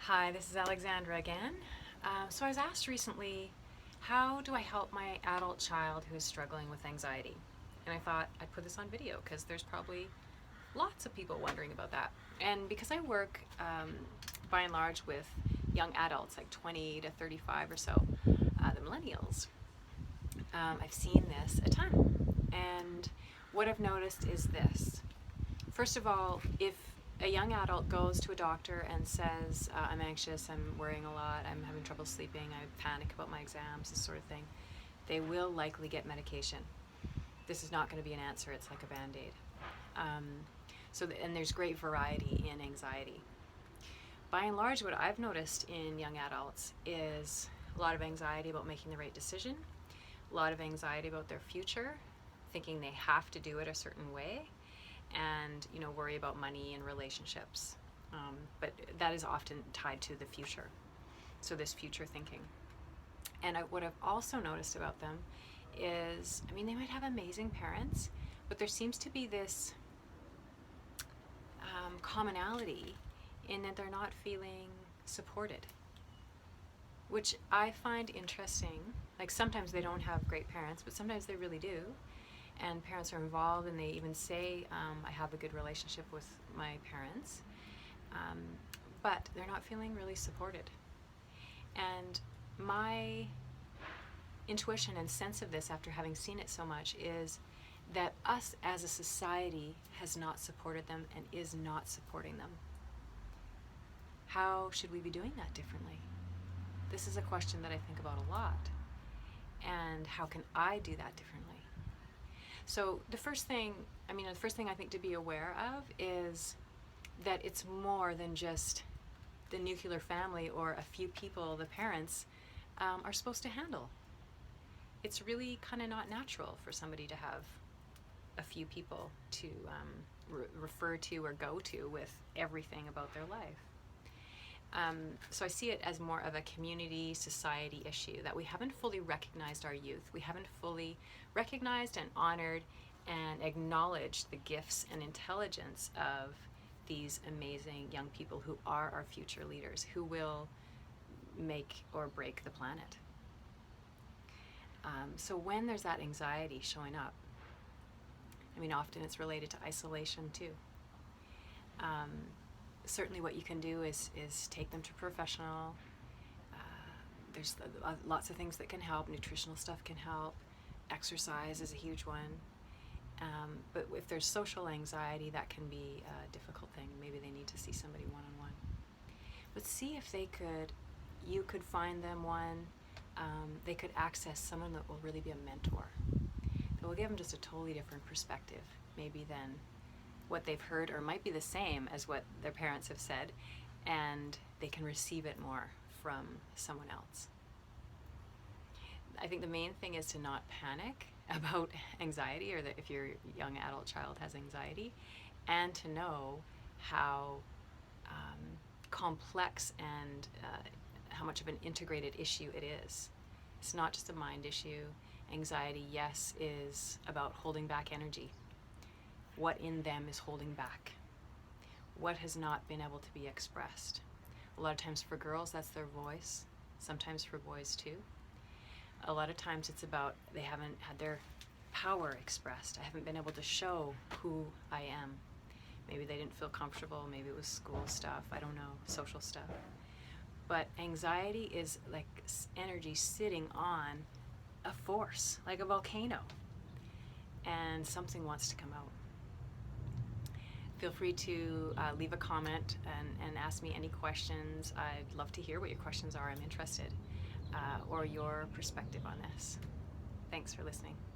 Hi, this is Alexandra again. So I was asked recently, how do I help my adult child who is struggling with anxiety? And I thought I'd put this on video because there's probably lots of people wondering about that. And because I work by and large with young adults, like 20 to 35 or so, the millennials, I've seen this a ton. And what I've noticed is this. First of all, if a young adult goes to a doctor and says, I'm anxious, I'm worrying a lot, I'm having trouble sleeping, I panic about my exams, this sort of thing, they will likely get medication. This is not going to be an answer, it's like a Band-Aid. And there's great variety in anxiety. By and large, what I've noticed in young adults is a lot of anxiety about making the right decision, a lot of anxiety about their future, thinking they have to do it a certain way, and worry about money and relationships, but that is often tied to the future, so this future thinking. And what I've also noticed about them is, they might have amazing parents, but there seems to be this commonality in that they're not feeling supported, which I find interesting. Like, sometimes they don't have great parents, but sometimes they really do, and parents are involved, and they even say, I have a good relationship with my parents, but they're not feeling really supported. And my intuition and sense of this, after having seen it so much, is that us as a society has not supported them and is not supporting them. How should we be doing that differently? This is a question that I think about a lot. And how can I do that differently? So the first thing I think to be aware of is that it's more than just the nuclear family or a few people the parents are supposed to handle. It's really kind of not natural for somebody to have a few people to refer to or go to with everything about their life. So I see it as more of a community, society issue, that we haven't fully recognized our youth. We haven't fully recognized and honored and acknowledged the gifts and intelligence of these amazing young people who are our future leaders, who will make or break the planet. So when there's that anxiety showing up, often it's related to isolation too. Certainly what you can do is take them to a professional. There's lots of things that can help. Nutritional stuff can help. Exercise is a huge one. But if there's social anxiety, that can be a difficult thing. Maybe they need to see somebody one-on-one. But see if you could find them one. They could access someone that will really be a mentor. That will give them just a totally different perspective, maybe than what they've heard, or might be the same as what their parents have said, and they can receive it more from someone else. I think the main thing is to not panic about anxiety, or that if your young adult child has anxiety, and to know how complex and how much of an integrated issue it is. It's not just a mind issue. Anxiety, yes, is about holding back energy. What in them is holding back? What has not been able to be expressed? A lot of times for girls, that's their voice. Sometimes for boys too. A lot of times it's about they haven't had their power expressed. I haven't been able to show who I am. Maybe they didn't feel comfortable. Maybe it was school stuff. I don't know, social stuff. But anxiety is like energy sitting on a force, like a volcano. And something wants to come out. Feel free to leave a comment and ask me any questions. I'd love to hear what your questions are. I'm interested, or your perspective on this. Thanks for listening.